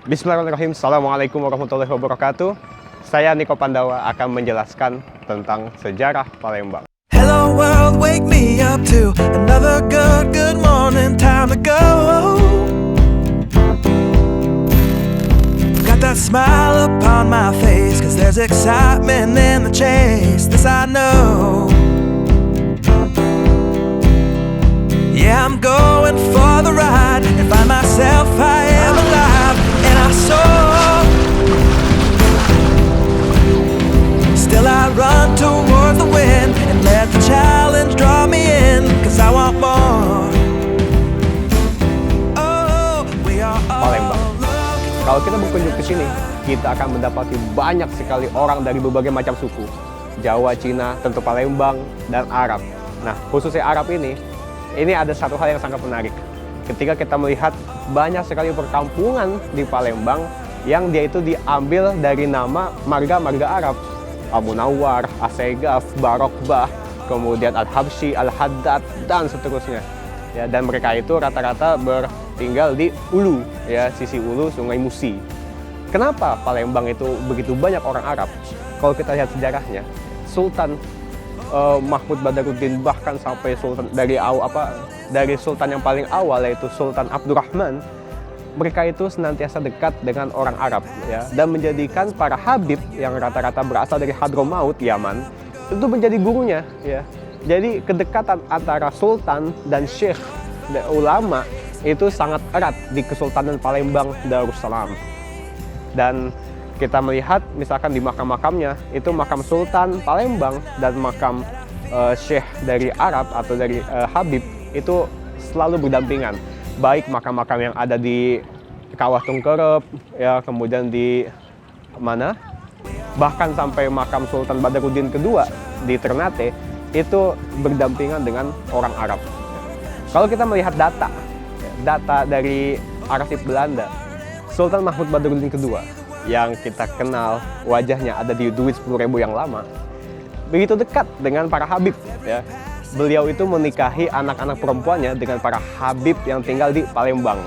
Bismillahirrahmanirrahim. Assalamualaikum warahmatullahi wabarakatuh. Saya Niko Pandawa akan menjelaskan tentang sejarah Palembang. Hello world, wake me up to another good morning, time to go. Got that smile upon my face, cause there's excitement in the chase, this I know. Yeah, I'm going for the ride and find myself, I am alive, and I soar. Still I run towards the wind and let the challenge draw me in, cause I want more. Oh, we are all Palembang. Kalau kita berkunjung ke sini, kita akan mendapati banyak sekali orang dari berbagai macam suku. Jawa, Cina, tentu Palembang, dan Arab. Nah, khususnya Arab ini ada satu hal yang sangat menarik. Ketika kita melihat banyak sekali perkampungan di Palembang yang dia itu diambil dari nama marga-marga Arab. Al-Munawwar, Assegaf, Barokbah, kemudian Al-Habsyi, Al-Haddad, dan seterusnya. Ya, dan mereka itu rata-rata bertinggal di Ulu, ya, sisi Ulu Sungai Musi. Kenapa Palembang itu begitu banyak orang Arab? Kalau kita lihat sejarahnya, Sultan Mahmud Badaruddin, bahkan sampai sultan dari sultan yang paling awal, yaitu Sultan Abdurrahman, mereka itu senantiasa dekat dengan orang Arab, ya, dan menjadikan para habib yang rata-rata berasal dari Hadramaut, Yaman, itu menjadi gurunya, ya. Jadi kedekatan antara sultan dan syekh dan ulama itu sangat erat di Kesultanan Palembang Darussalam. Dan kita melihat misalkan di makam-makamnya, itu makam Sultan Palembang dan makam syekh dari Arab atau dari habib itu selalu berdampingan. Baik makam-makam yang ada di Kawah Tungkerep, ya, kemudian di mana, bahkan sampai makam Sultan Badaruddin kedua di Ternate itu berdampingan dengan orang Arab. Kalau kita melihat data dari arsip Belanda, Sultan Mahmud Badaruddin kedua yang kita kenal wajahnya ada di duit 10.000 yang lama, begitu dekat dengan para habib, ya. Beliau itu menikahi anak-anak perempuannya dengan para habib yang tinggal di Palembang.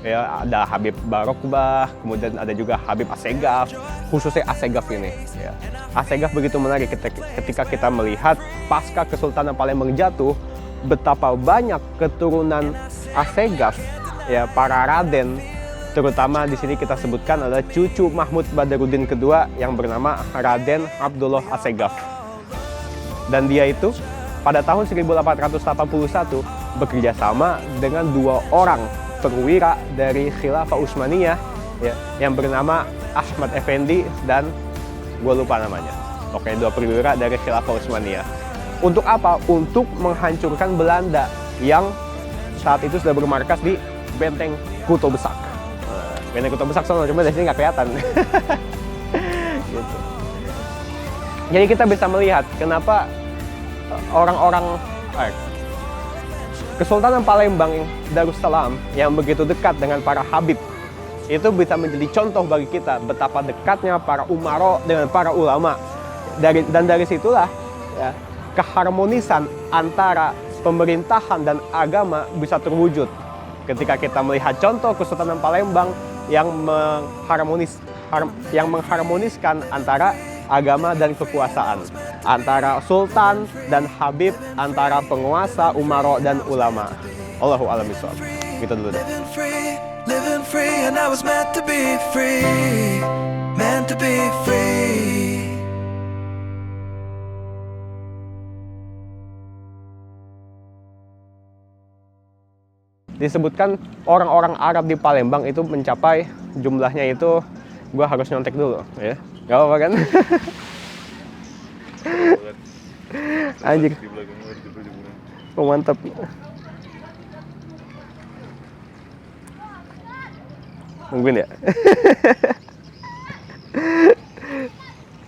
Ya, ada Habib Barokbah, kemudian ada juga Habib Assegaf, khususnya Assegaf ini. Ya. Assegaf begitu menarik ketika kita melihat pasca Kesultanan Palembang jatuh, betapa banyak keturunan Assegaf, ya, para raden, terutama di sini kita sebutkan adalah cucu Mahmud Badaruddin kedua yang bernama Raden Abdullah Assegaf. Dan dia itu pada tahun 1881 bekerja sama dengan dua orang perwira dari Khilafah Utsmaniyah, ya, yang bernama Ahmad Effendi dan gue lupa namanya. Oke, dua perwira dari Khilafah Utsmaniyah. Untuk apa? Untuk menghancurkan Belanda yang saat itu sudah bermarkas di Benteng Kuto Besak. Benteng Kuto Besak soalnya cuma dari sini nggak kelihatan. Gitu. Jadi kita bisa melihat kenapa orang-orang Kesultanan Palembang Darussalam yang begitu dekat dengan para habib itu bisa menjadi contoh bagi kita betapa dekatnya para umaro dengan para ulama. Dan dari situlah, ya, keharmonisan antara pemerintahan dan agama bisa terwujud. Ketika kita melihat contoh Kesultanan Palembang yang mengharmoniskan antara agama dan kekuasaan, antara sultan dan habib, antara penguasa, umaro dan ulama. Allahu a'lam bishawab. Gitu dulu deh. Living free, and I was meant to be free, meant to be free. Disebutkan orang-orang Arab di Palembang itu mencapai jumlahnya itu, gua harus nyontek dulu, ya. Gak apa-apa kan? Anjir. Oh, mantap. Mungkin ya.